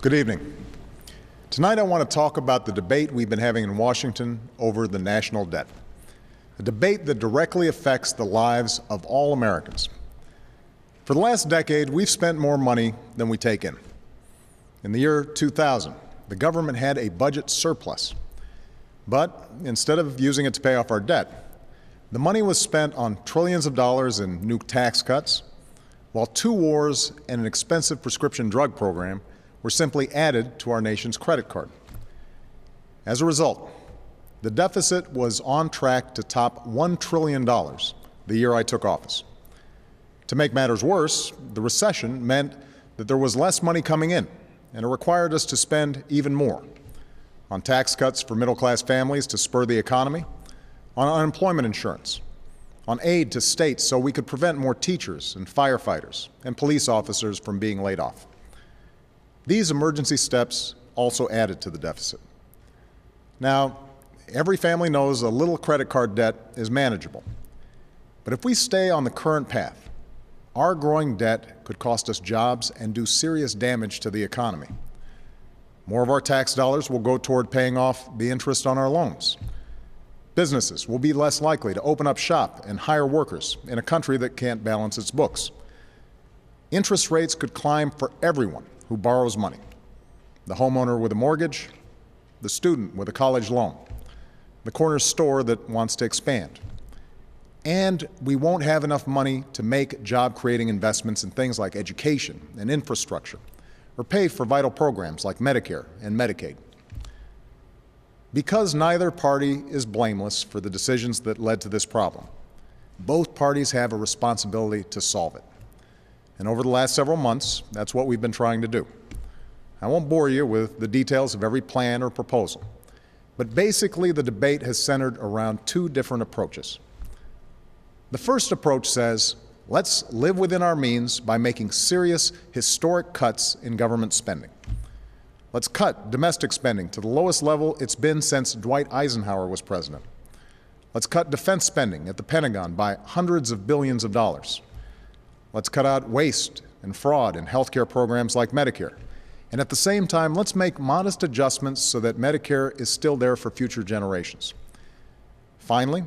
Good evening. Tonight I want to talk about the debate we've been having in Washington over the national debt, a debate that directly affects the lives of all Americans. For the last decade, we've spent more money than we take in. In the year 2000, the government had a budget surplus, but instead of using it to pay off our debt, the money was spent on trillions of dollars in new tax cuts, while 2 wars and an expensive prescription drug program were simply added to our nation's credit card. As a result, the deficit was on track to top $1 trillion the year I took office. To make matters worse, the recession meant that there was less money coming in, and it required us to spend even more on tax cuts for middle-class families to spur the economy, on unemployment insurance, on aid to states so we could prevent more teachers and firefighters and police officers from being laid off. These emergency steps also added to the deficit. Now, every family knows a little credit card debt is manageable. But if we stay on the current path, our growing debt could cost us jobs and do serious damage to the economy. More of our tax dollars will go toward paying off the interest on our loans. Businesses will be less likely to open up shop and hire workers in a country that can't balance its books. Interest rates could climb for everyone who borrows money: the homeowner with a mortgage, the student with a college loan, the corner store that wants to expand. And we won't have enough money to make job-creating investments in things like education and infrastructure, or pay for vital programs like Medicare and Medicaid. Because neither party is blameless for the decisions that led to this problem, both parties have a responsibility to solve it. And over the last several months, that's what we've been trying to do. I won't bore you with the details of every plan or proposal, but basically the debate has centered around 2 different approaches. The first approach says, let's live within our means by making serious, historic cuts in government spending. Let's cut domestic spending to the lowest level it's been since Dwight Eisenhower was president. Let's cut defense spending at the Pentagon by hundreds of billions of dollars. Let's cut out waste and fraud in healthcare programs like Medicare. And at the same time, let's make modest adjustments so that Medicare is still there for future generations. Finally,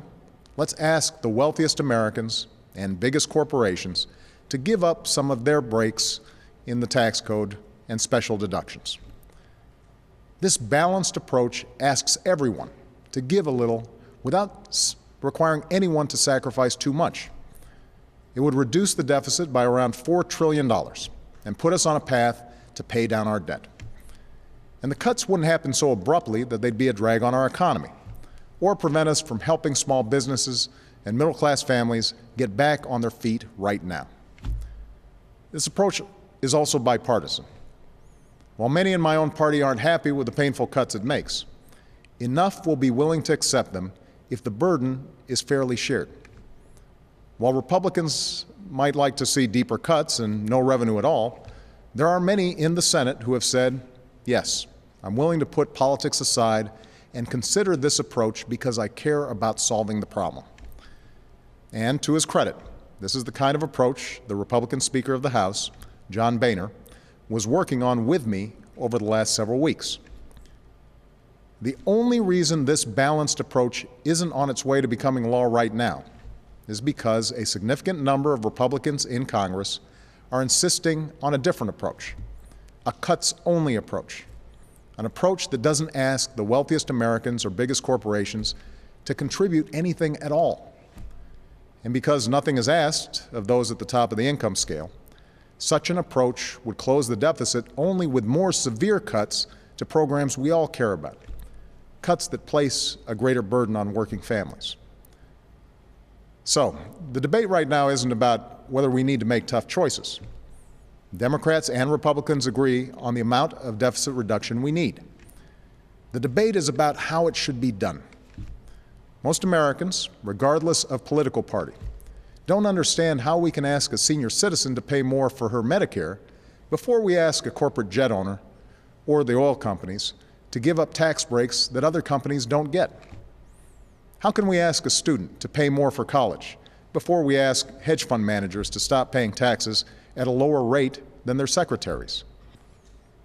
let's ask the wealthiest Americans and biggest corporations to give up some of their breaks in the tax code and special deductions. This balanced approach asks everyone to give a little without requiring anyone to sacrifice too much. It would reduce the deficit by around $4 trillion and put us on a path to pay down our debt. And the cuts wouldn't happen so abruptly that they'd be a drag on our economy or prevent us from helping small businesses and middle-class families get back on their feet right now. This approach is also bipartisan. While many in my own party aren't happy with the painful cuts it makes, enough will be willing to accept them if the burden is fairly shared. While Republicans might like to see deeper cuts and no revenue at all, there are many in the Senate who have said, yes, I'm willing to put politics aside and consider this approach because I care about solving the problem. And to his credit, this is the kind of approach the Republican Speaker of the House, John Boehner, was working on with me over the last several weeks. The only reason this balanced approach isn't on its way to becoming law right now is because a significant number of Republicans in Congress are insisting on a different approach, a cuts-only approach, an approach that doesn't ask the wealthiest Americans or biggest corporations to contribute anything at all. And because nothing is asked of those at the top of the income scale, such an approach would close the deficit only with more severe cuts to programs we all care about, cuts that place a greater burden on working families. So, the debate right now isn't about whether we need to make tough choices. Democrats and Republicans agree on the amount of deficit reduction we need. The debate is about how it should be done. Most Americans, regardless of political party, don't understand how we can ask a senior citizen to pay more for her Medicare before we ask a corporate jet owner or the oil companies to give up tax breaks that other companies don't get. How can we ask a student to pay more for college before we ask hedge fund managers to stop paying taxes at a lower rate than their secretaries?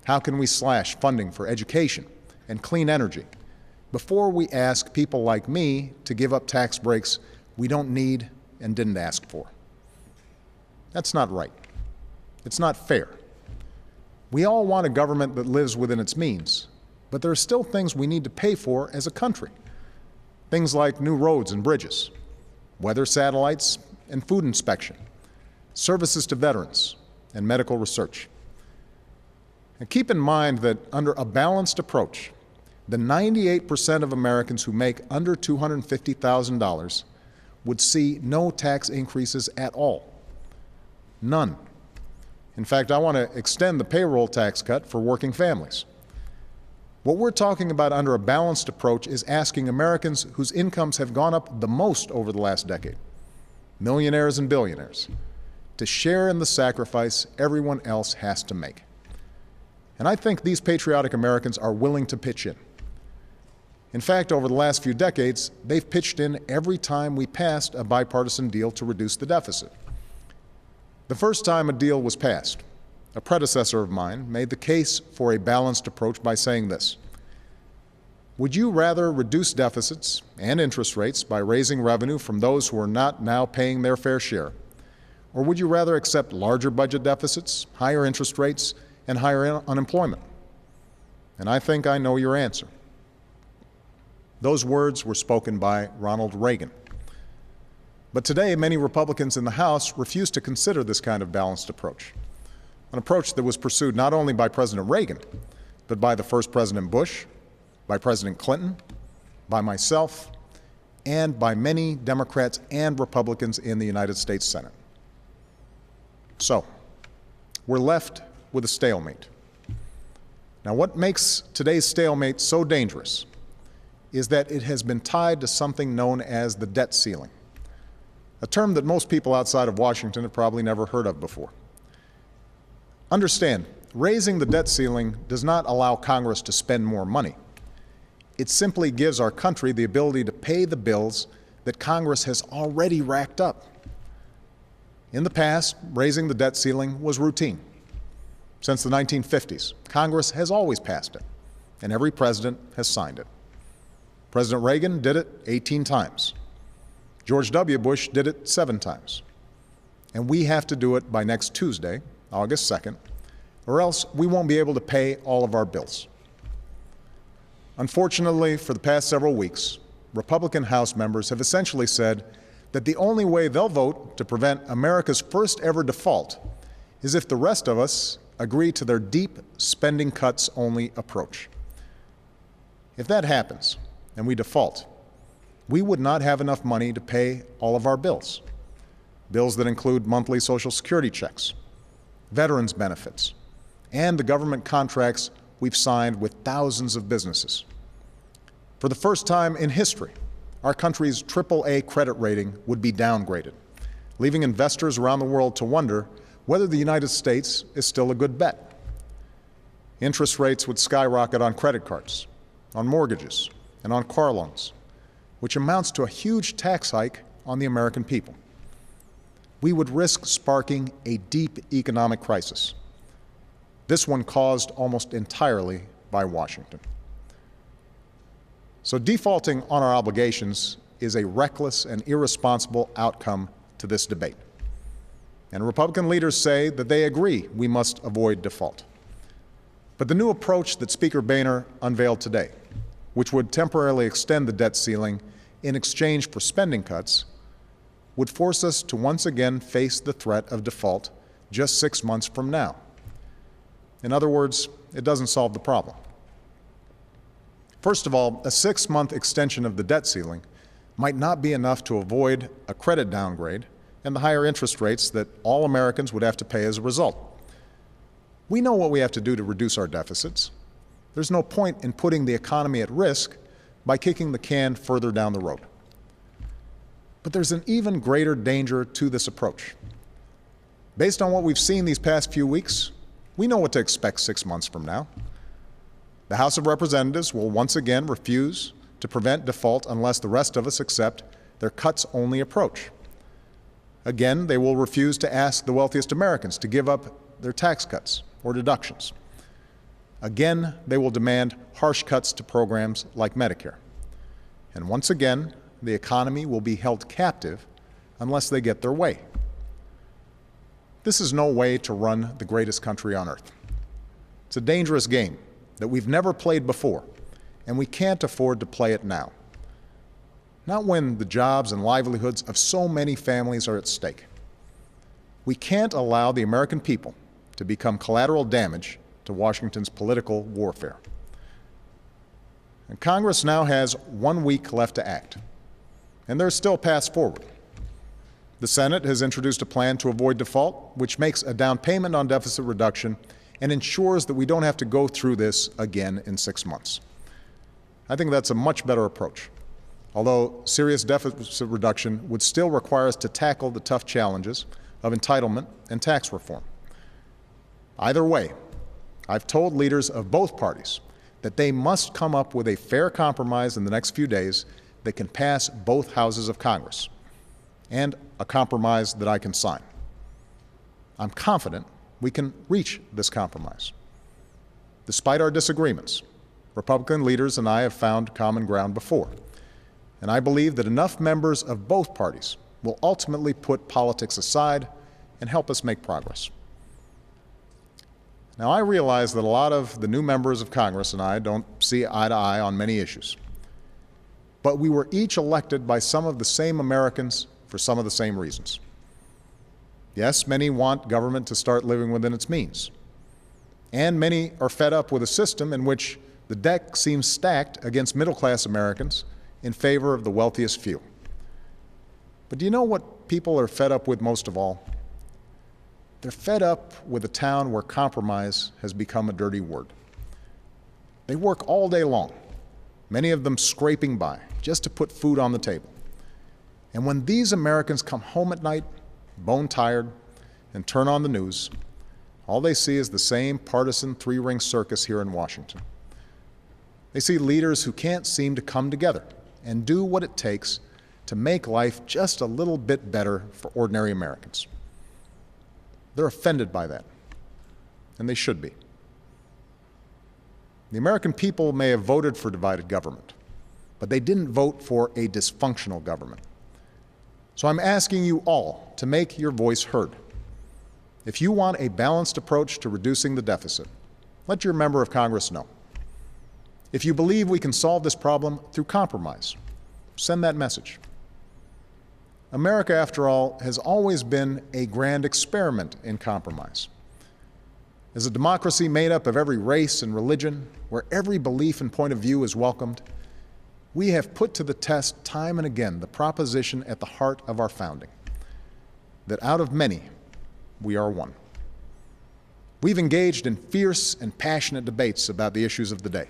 How can we slash funding for education and clean energy before we ask people like me to give up tax breaks we don't need and didn't ask for? That's not right. It's not fair. We all want a government that lives within its means, but there are still things we need to pay for as a country. Things like new roads and bridges, weather satellites and food inspection, services to veterans, and medical research. And keep in mind that under a balanced approach, the 98% of Americans who make under $250,000 would see no tax increases at all. None. In fact, I want to extend the payroll tax cut for working families. What we're talking about under a balanced approach is asking Americans whose incomes have gone up the most over the last decade, millionaires and billionaires, to share in the sacrifice everyone else has to make. And I think these patriotic Americans are willing to pitch in. In fact, over the last few decades, they've pitched in every time we passed a bipartisan deal to reduce the deficit. The first time a deal was passed, a predecessor of mine made the case for a balanced approach by saying this: would you rather reduce deficits and interest rates by raising revenue from those who are not now paying their fair share, or would you rather accept larger budget deficits, higher interest rates, and higher unemployment? And I think I know your answer. Those words were spoken by Ronald Reagan. But today, many Republicans in the House refuse to consider this kind of balanced approach, an approach that was pursued not only by President Reagan, but by the first President Bush, by President Clinton, by myself, and by many Democrats and Republicans in the United States Senate. So, we're left with a stalemate. Now, what makes today's stalemate so dangerous is that it has been tied to something known as the debt ceiling, a term that most people outside of Washington have probably never heard of before. Understand, raising the debt ceiling does not allow Congress to spend more money. It simply gives our country the ability to pay the bills that Congress has already racked up. In the past, raising the debt ceiling was routine. Since the 1950s, Congress has always passed it, and every president has signed it. President Reagan did it 18 times. George W. Bush did it 7 times. And we have to do it by next Tuesday, August 2nd, or else we won't be able to pay all of our bills. Unfortunately, for the past several weeks, Republican House members have essentially said that the only way they'll vote to prevent America's first ever default is if the rest of us agree to their deep spending cuts only approach. If that happens and we default, we would not have enough money to pay all of our bills, bills that include monthly Social Security checks, veterans benefits, and the government contracts we've signed with thousands of businesses. For the first time in history, our country's AAA credit rating would be downgraded, leaving investors around the world to wonder whether the United States is still a good bet. Interest rates would skyrocket on credit cards, on mortgages, and on car loans, which amounts to a huge tax hike on the American people. We would risk sparking a deep economic crisis, this one caused almost entirely by Washington. So defaulting on our obligations is a reckless and irresponsible outcome to this debate. And Republican leaders say that they agree we must avoid default. But the new approach that Speaker Boehner unveiled today, which would temporarily extend the debt ceiling in exchange for spending cuts, would force us to once again face the threat of default just 6 months from now. In other words, it doesn't solve the problem. First of all, a 6-month extension of the debt ceiling might not be enough to avoid a credit downgrade and the higher interest rates that all Americans would have to pay as a result. We know what we have to do to reduce our deficits. There's no point in putting the economy at risk by kicking the can further down the road. But there's an even greater danger to this approach. Based on what we've seen these past few weeks, we know what to expect 6 months from now. The House of Representatives will once again refuse to prevent default unless the rest of us accept their cuts-only approach. Again, they will refuse to ask the wealthiest Americans to give up their tax cuts or deductions. Again, they will demand harsh cuts to programs like Medicare. And once again, the economy will be held captive unless they get their way. This is no way to run the greatest country on earth. It's a dangerous game that we've never played before, and we can't afford to play it now. Not when the jobs and livelihoods of so many families are at stake. We can't allow the American people to become collateral damage to Washington's political warfare. And Congress now has 1 week left to act, and there's still paths forward. The Senate has introduced a plan to avoid default, which makes a down payment on deficit reduction and ensures that we don't have to go through this again in 6 months. I think that's a much better approach, although serious deficit reduction would still require us to tackle the tough challenges of entitlement and tax reform. Either way, I've told leaders of both parties that they must come up with a fair compromise in the next few days that can pass both houses of Congress, and a compromise that I can sign. I'm confident we can reach this compromise. Despite our disagreements, Republican leaders and I have found common ground before, and I believe that enough members of both parties will ultimately put politics aside and help us make progress. Now, I realize that a lot of the new members of Congress and I don't see eye to eye on many issues, but we were each elected by some of the same Americans for some of the same reasons. Yes, many want government to start living within its means, and many are fed up with a system in which the deck seems stacked against middle-class Americans in favor of the wealthiest few. But do you know what people are fed up with most of all? They're fed up with a town where compromise has become a dirty word. They work all day long, many of them scraping by, just to put food on the table. And when these Americans come home at night, bone-tired, and turn on the news, all they see is the same partisan three-ring circus here in Washington. They see leaders who can't seem to come together and do what it takes to make life just a little bit better for ordinary Americans. They're offended by that, and they should be. The American people may have voted for divided government, but they didn't vote for a dysfunctional government. So I'm asking you all to make your voice heard. If you want a balanced approach to reducing the deficit, let your member of Congress know. If you believe we can solve this problem through compromise, send that message. America, after all, has always been a grand experiment in compromise. As a democracy made up of every race and religion, where every belief and point of view is welcomed, we have put to the test time and again the proposition at the heart of our founding, that out of many, we are one. We've engaged in fierce and passionate debates about the issues of the day.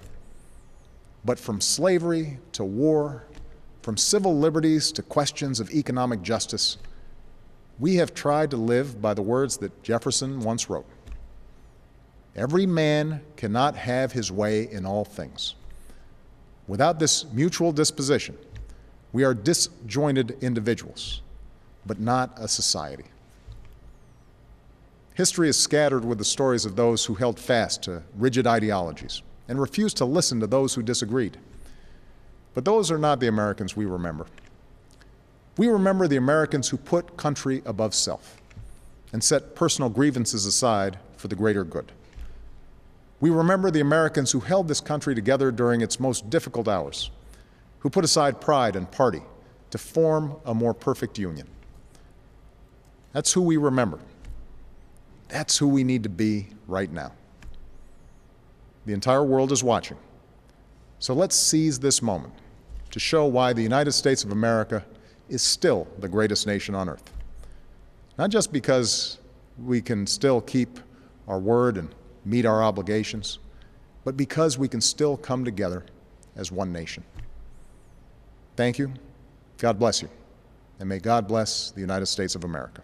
But from slavery to war, from civil liberties to questions of economic justice, we have tried to live by the words that Jefferson once wrote. Every man cannot have his way in all things. Without this mutual disposition, we are disjointed individuals, but not a society. History is scattered with the stories of those who held fast to rigid ideologies and refused to listen to those who disagreed. But those are not the Americans we remember. We remember the Americans who put country above self and set personal grievances aside for the greater good. We remember the Americans who held this country together during its most difficult hours, who put aside pride and party to form a more perfect union. That's who we remember. That's who we need to be right now. The entire world is watching. So let's seize this moment to show why the United States of America is still the greatest nation on earth. Not just because we can still keep our word and meet our obligations, but because we can still come together as one nation. Thank you. God bless you. And may God bless the United States of America.